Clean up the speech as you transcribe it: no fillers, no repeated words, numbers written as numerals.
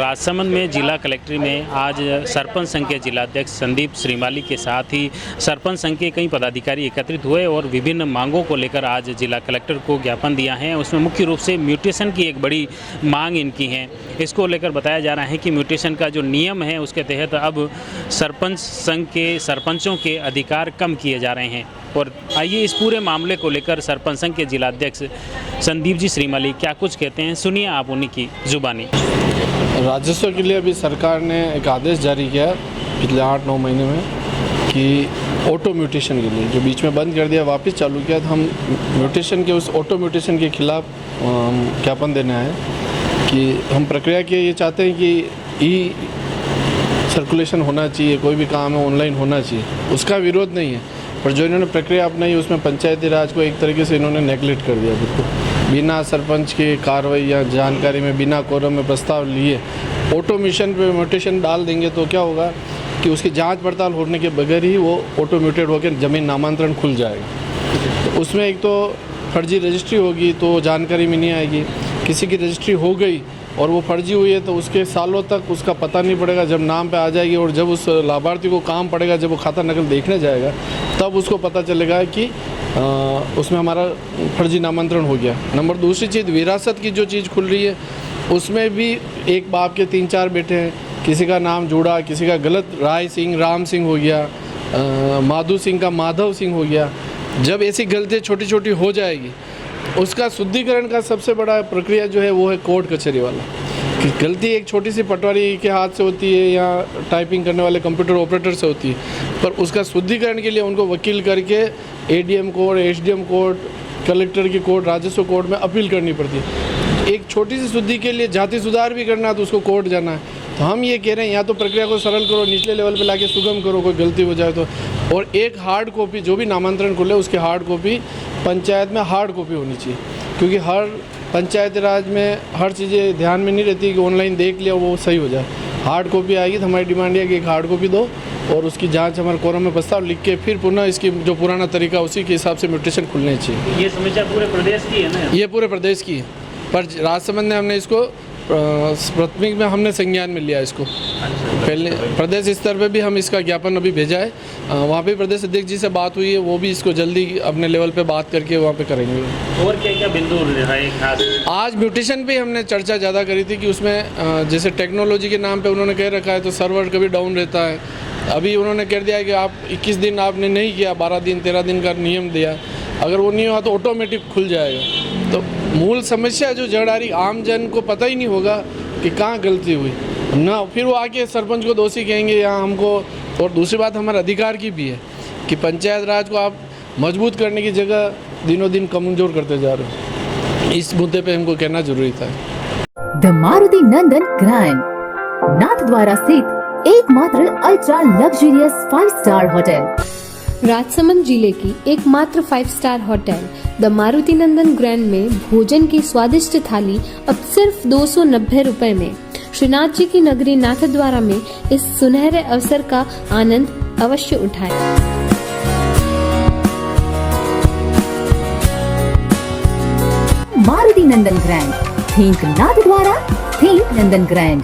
राजसमंद में जिला कलेक्ट्री में आज सरपंच संघ के जिलाध्यक्ष संदीप श्रीमाली के साथ ही सरपंच संघ के कई पदाधिकारी एकत्रित हुए और विभिन्न मांगों को लेकर आज जिला कलेक्टर को ज्ञापन दिया है। उसमें मुख्य रूप से म्यूटेशन की एक बड़ी मांग इनकी है। इसको लेकर बताया जा रहा है कि म्यूटेशन का जो नियम है उसके तहत अब सरपंच संघ के सरपंचों के अधिकार कम किए जा रहे हैं। और आइए इस पूरे मामले को लेकर सरपंच संघ के जिलाध्यक्ष संदीप जी श्रीमाली क्या कुछ कहते हैं, सुनिए आप उन्हीं की जुबानी। राजस्व के लिए अभी सरकार ने एक आदेश जारी किया पिछले 8-9 महीने में कि ऑटो म्यूटेशन के लिए जो बीच में बंद कर दिया वापस चालू किया। तो हम म्यूटेशन के उस ऑटो म्यूटेशन के खिलाफ ज्ञापन देने आए कि हम प्रक्रिया के ये चाहते हैं कि ई सर्कुलेशन होना चाहिए, कोई भी काम है ऑनलाइन होना चाहिए, उसका विरोध नहीं है। पर जो इन्होंने प्रक्रिया अपनाई उसमें पंचायती राज को एक तरीके से इन्होंने नेगलेक्ट कर दिया। बिल्कुल बिना सरपंच की कार्रवाई या जानकारी में बिना कोरम में प्रस्ताव लिए ऑटो म्यूटेशन डाल देंगे तो क्या होगा कि उसकी जांच पड़ताल होने के बगैर ही वो ऑटो म्यूटेड होकर ज़मीन नामांतरण खुल जाएगा। तो उसमें एक तो फर्जी रजिस्ट्री होगी तो जानकारी में नहीं आएगी, किसी की रजिस्ट्री हो गई और वो फर्जी हुई है तो उसके सालों तक उसका पता नहीं पड़ेगा। जब नाम पे आ जाएगी और जब उस लाभार्थी को काम पड़ेगा, जब वो खाता नकल देखने जाएगा तब उसको पता चलेगा कि उसमें हमारा फर्जी नामांतरण हो गया। नंबर दूसरी चीज़, विरासत की जो चीज़ खुल रही है उसमें भी एक बाप के 3-4 बेटे हैं, किसी का नाम जुड़ा, किसी का गलत राय सिंह राम सिंह हो गया, माधु सिंह का माधव सिंह हो गया। जब ऐसी गलतियाँ छोटी छोटी हो जाएगी उसका शुद्धिकरण का सबसे बड़ा प्रक्रिया जो है वो है कोर्ट कचहरी वाला। कि गलती एक छोटी सी पटवारी के हाथ से होती है या टाइपिंग करने वाले कंप्यूटर ऑपरेटर से होती है, पर उसका शुद्धिकरण के लिए उनको वकील करके ADM court, SDM court, collector की कोर्ट, राजस्व कोर्ट में अपील करनी पड़ती है। एक छोटी सी शुद्धि के लिए जाति सुधार भी करना है तो उसको कोर्ट जाना है। तो हम ये कह रहे हैं या तो प्रक्रिया को सरल करो, निचले लेवल पे लाके सुगम करो, कोई गलती हो जाए तो। और एक हार्ड कॉपी जो भी नामांतरण खुले उसकी हार्ड कॉपी पंचायत में हार्ड कॉपी होनी चाहिए, क्योंकि हर पंचायत राज में हर चीज़ें ध्यान में नहीं रहती कि ऑनलाइन देख लिया वो सही हो जाए। हार्ड कॉपी आएगी तो हमारी डिमांड है कि एक हार्ड कॉपी दो और उसकी जांच हमारे कोरम में प्रस्ताव लिख के फिर पुनः इसकी जो पुराना तरीका उसी के हिसाब से म्यूटेशन खुलने चाहिए। ये समस्या पूरे प्रदेश की है ना? ये पूरे प्रदेश की है, पर राजसमंद ने हमने इसको प्राथमिक में हमने संज्ञान में लिया इसको। पहले प्रदेश स्तर पे भी हम इसका ज्ञापन अभी भेजा है, वहाँ पे प्रदेश अध्यक्ष जी से बात हुई है, वो भी इसको जल्दी अपने लेवल पे बात करके वहाँ पे करेंगे। और क्या क्या बिंदु रहे खास? आज म्यूटेशन पे हमने चर्चा ज़्यादा करी थी कि उसमें जैसे टेक्नोलॉजी के नाम पे उन्होंने कह रखा है तो सर्वर कभी डाउन रहता है। अभी उन्होंने कह दिया है कि आप 21 दिन आपने नहीं किया, 12 दिन 13 दिन का नियम दिया, अगर वो नहीं हुआ तो ऑटोमेटिक खुल जाएगा। तो मूल समस्या जो जड़ आ रही, आम जन को पता ही नहीं होगा कि कहाँ गलती हुई ना, फिर वो आके सरपंच को दोषी कहेंगे या हमको। और दूसरी बात हमारे अधिकार की भी है कि पंचायत राज को आप मजबूत करने की जगह दिनों दिन कमजोर करते जा रहे हो। इस मुद्दे पे हमको कहना जरूरी था। The Maruti Nandan grand Nathdwara स्थित एकमात्र ultra luxurious 5 star hotel, Rajsamand जिले की एकमात्र 5 star hotel the Maruti Nandan grand में भोजन की स्वादिष्ट थाली अब सिर्फ 290 रुपए में। श्रीनाथ जी की नगरी नाथद्वारा में इस सुनहरे अवसर का आनंद अवश्य उठाएं। मारुति नंदन ग्रैंड, थिंक नाथद्वारा, थिंक नंदन ग्रैंड।